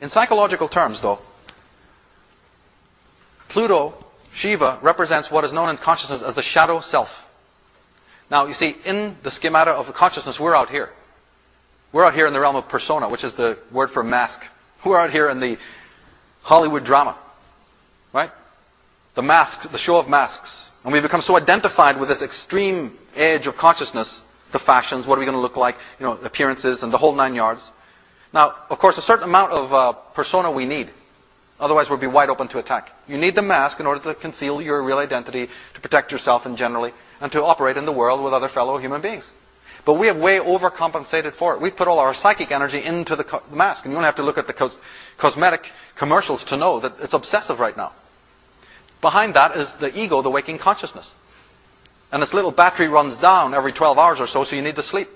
In psychological terms, though, Pluto, Shiva, represents what is known in consciousness as the shadow self. Now, you see, in the schemata of the consciousness, we're out here. We're out here in the realm of persona, which is the word for mask. We're out here in the Hollywood drama, right? The mask, the show of masks. And we become so identified with this extreme edge of consciousness, the fashions, what are we going to look like, appearances, and the whole 9 yards. Now, of course, a certain amount of persona we need. Otherwise, we'll be wide open to attack. You need the mask in order to conceal your real identity, to protect yourself and generally, and to operate in the world with other fellow human beings. But we have way overcompensated for it. We've put all our psychic energy into the mask. And you only have to look at the cosmetic commercials to know that it's obsessive right now. Behind that is the ego, the waking consciousness. And this little battery runs down every 12 hours or so you need to sleep.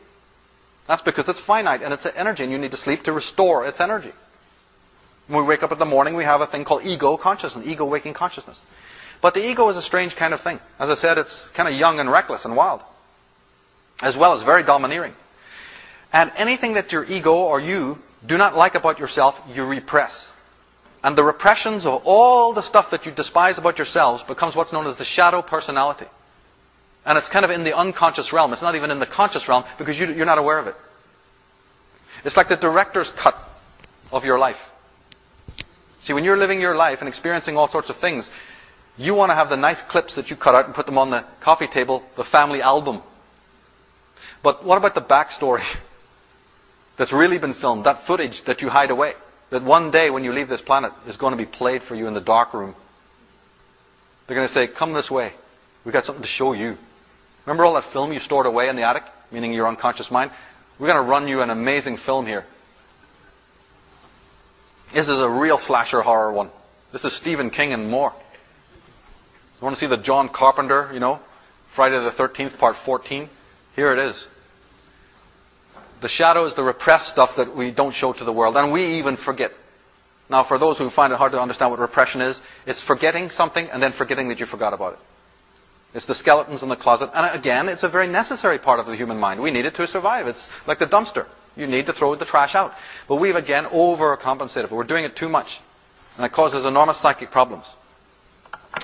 That's because it's finite and it's energy, and you need to sleep to restore its energy. When we wake up in the morning, we have a thing called ego consciousness, ego waking consciousness. But the ego is a strange kind of thing. As I said, it's kind of young and reckless and wild, as well as very domineering. And anything that your ego or you do not like about yourself, you repress. And the repressions of all the stuff that you despise about yourselves becomes what's known as the shadow personality. And it's kind of in the unconscious realm. It's not even in the conscious realm because you're not aware of it. It's like the director's cut of your life. See, when you're living your life and experiencing all sorts of things, you want to have the nice clips that you cut out and put them on the coffee table, the family album. But what about the backstory that's really been filmed, that footage that you hide away, that one day when you leave this planet is going to be played for you in the dark room? They're going to say, come this way. We've got something to show you. Remember all that film you stored away in the attic, meaning your unconscious mind? We're going to run you an amazing film here. This is a real slasher horror one. This is Stephen King and more. You want to see the John Carpenter, Friday the 13th, part 14? Here it is. The shadow is the repressed stuff that we don't show to the world, and we even forget. Now, for those who find it hard to understand what repression is, it's forgetting something and then forgetting that you forgot about it. It's the skeletons in the closet. And again, it's a very necessary part of the human mind. We need it to survive. It's like the dumpster. You need to throw the trash out. But we've again overcompensated. We're doing it too much. And it causes enormous psychic problems.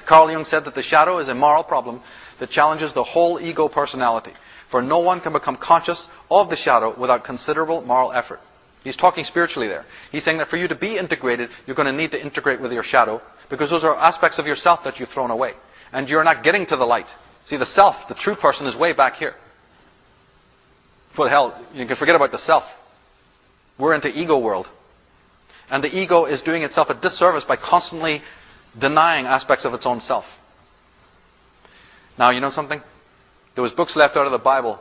Carl Jung said that the shadow is a moral problem that challenges the whole ego personality. For no one can become conscious of the shadow without considerable moral effort. He's talking spiritually there. He's saying that for you to be integrated, you're going to need to integrate with your shadow, because those are aspects of yourself that you've thrown away. And you're not getting to the light. See, the self, the true person, is way back here. For the hell, you can forget about the self. We're into ego world. And the ego is doing itself a disservice by constantly denying aspects of its own self. Now, you know something? There was books left out of the Bible,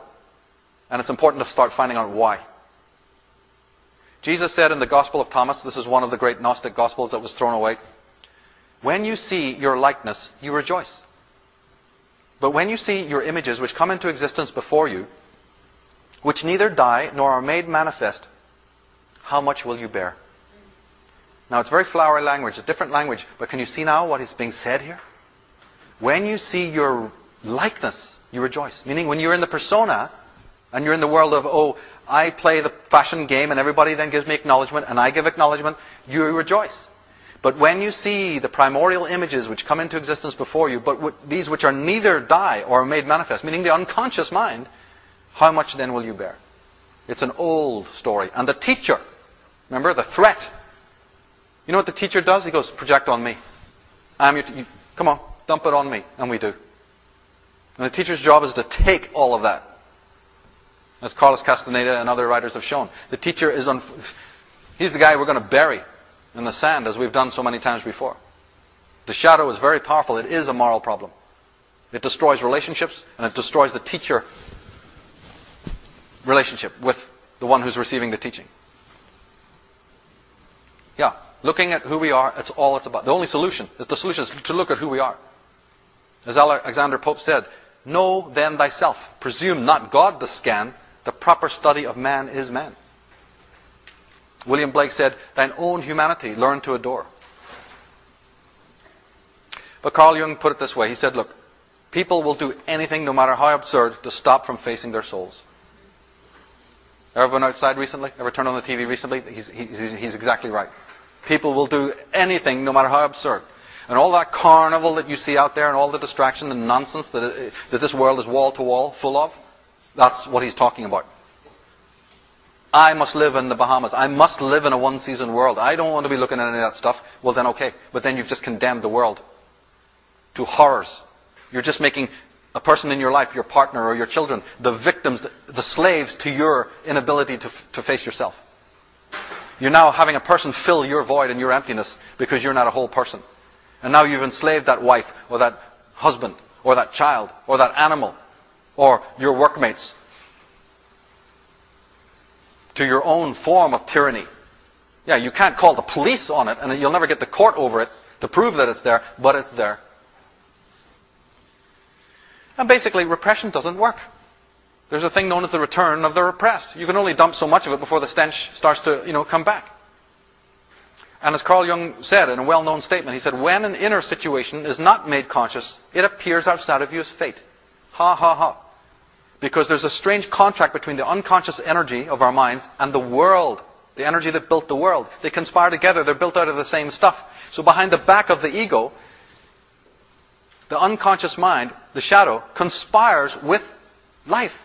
and it's important to start finding out why. Jesus said in the Gospel of Thomas, this is one of the great Gnostic Gospels that was thrown away, when you see your likeness, you rejoice. But when you see your images which come into existence before you, which neither die nor are made manifest, how much will you bear? Now, it's very flowery language, a different language, but can you see now what is being said here? When you see your likeness, you rejoice. Meaning when you're in the persona, and you're in the world of, oh, I play the fashion game and everybody then gives me acknowledgement and I give acknowledgement, you rejoice. But when you see the primordial images which come into existence before you, but these which are neither die or are made manifest, meaning the unconscious mind, how much then will you bear? It's an old story. And the teacher, remember, the threat. You know what the teacher does? He goes, project on me. Come on, dump it on me. And we do. And the teacher's job is to take all of that. As Carlos Castaneda and other writers have shown. The teacher is he's the guy we're going to bury in the sand, as we've done so many times before. The shadow is very powerful. It is a moral problem. It destroys relationships, and it destroys the teacher relationship with the one who's receiving the teaching. Yeah, looking at who we are, it's all it's about. The only solution is to look at who we are. As Alexander Pope said, know then thyself. Presume not God to scan. The proper study of man is man. William Blake said, thine own humanity learn to adore. But Carl Jung put it this way. He said, look, people will do anything, no matter how absurd, to stop from facing their souls. Ever been outside recently? Ever turned on the TV recently? He's exactly right. People will do anything, no matter how absurd. And all that carnival that you see out there and all the distraction and nonsense that this world is wall-to-wall full of, that's what he's talking about. I must live in the Bahamas. I must live in a one-season world. I don't want to be looking at any of that stuff. Well then, okay. But then you've just condemned the world to horrors. You're just making a person in your life, your partner or your children, the victims, the slaves to your inability to face yourself. You're now having a person fill your void and your emptiness because you're not a whole person. And now you've enslaved that wife or that husband or that child or that animal or your workmates to your own form of tyranny. Yeah, you can't call the police on it and you'll never get the court over it to prove that it's there, but it's there. And basically, repression doesn't work. There's a thing known as the return of the repressed. You can only dump so much of it before the stench starts to, come back. And as Carl Jung said in a well-known statement, he said, when an inner situation is not made conscious, it appears outside of you as fate. Ha, ha, ha. Because there's a strange contract between the unconscious energy of our minds and the world, the energy that built the world. They conspire together. They're built out of the same stuff. So behind the back of the ego, the unconscious mind, the shadow, conspires with life,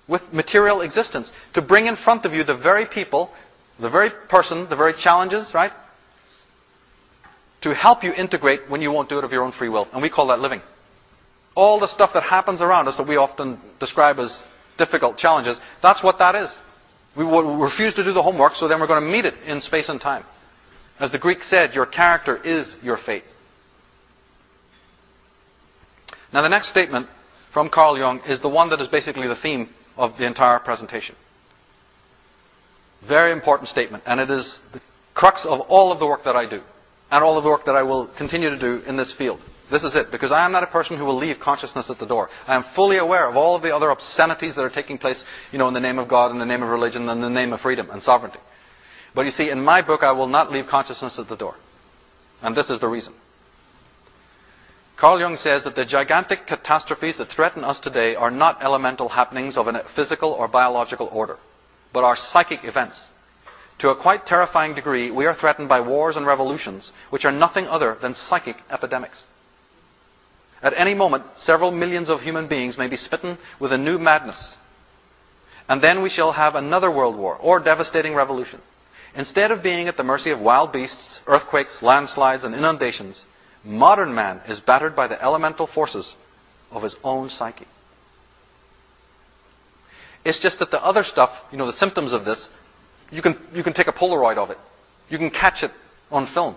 with material existence, to bring in front of you the very people, the very person, the very challenges, right? To help you integrate when you won't do it of your own free will. And we call that living. All the stuff that happens around us that we often describe as difficult challenges, that's what that is. We will refuse to do the homework, so then we're going to meet it in space and time. As the Greek said, your character is your fate. Now the next statement from Carl Jung is the one that is basically the theme of the entire presentation. Very important statement, and it is the crux of all of the work that I do, and all of the work that I will continue to do in this field. This is it, because I am not a person who will leave consciousness at the door. I am fully aware of all of the other obscenities that are taking place, in the name of God, in the name of religion, in the name of freedom and sovereignty. But you see, in my book, I will not leave consciousness at the door. And this is the reason. Carl Jung says that the gigantic catastrophes that threaten us today are not elemental happenings of a physical or biological order, but are psychic events. To a quite terrifying degree, we are threatened by wars and revolutions, which are nothing other than psychic epidemics. At any moment, several millions of human beings may be smitten with a new madness. And then we shall have another world war, or devastating revolution. Instead of being at the mercy of wild beasts, earthquakes, landslides, and inundations, modern man is battered by the elemental forces of his own psyche. It's just that the other stuff, the symptoms of this, you can take a Polaroid of it. You can catch it on film.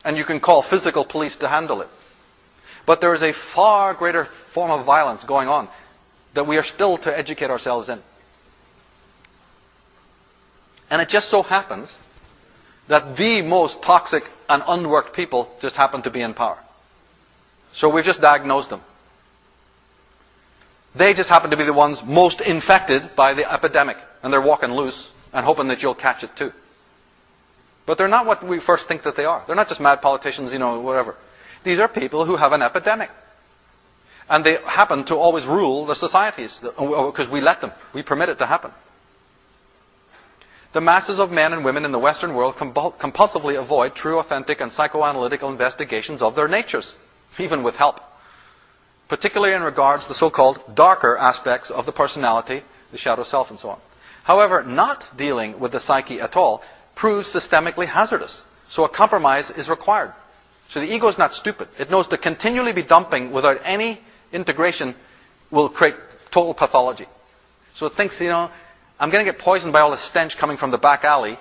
And you can call physical police to handle it. But there is a far greater form of violence going on that we are still to educate ourselves in. And it just so happens that the most toxic and unworked people just happen to be in power. So we've just diagnosed them. They just happen to be the ones most infected by the epidemic. And they're walking loose and hoping that you'll catch it too. But they're not what we first think that they are. They're not just mad politicians, whatever. These are people who have an epidemic. And they happen to always rule the societies because we let them. We permit it to happen. The masses of men and women in the Western world compulsively avoid true, authentic, and psychoanalytical investigations of their natures, even with help. Particularly in regards to the so-called darker aspects of the personality, the shadow self, and so on. However, not dealing with the psyche at all proves systemically hazardous. So a compromise is required. So the ego is not stupid. It knows to continually be dumping without any integration will create total pathology. So it thinks, I'm going to get poisoned by all the stench coming from the back alley.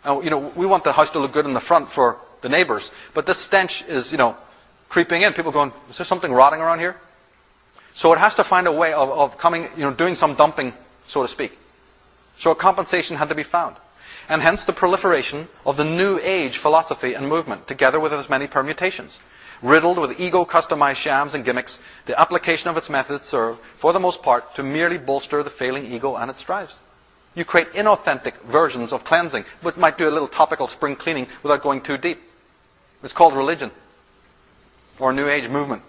And, we want the house to look good in the front for the neighbors. But this stench is, creeping in. People going, is there something rotting around here? So it has to find a way of coming, doing some dumping, so to speak. So a compensation had to be found. And hence the proliferation of the New Age philosophy and movement, together with its many permutations. Riddled with ego-customized shams and gimmicks, the application of its methods serve, for the most part, to merely bolster the failing ego and its drives. You create inauthentic versions of cleansing, but might do a little topical spring cleaning without going too deep. It's called religion, or New Age movement.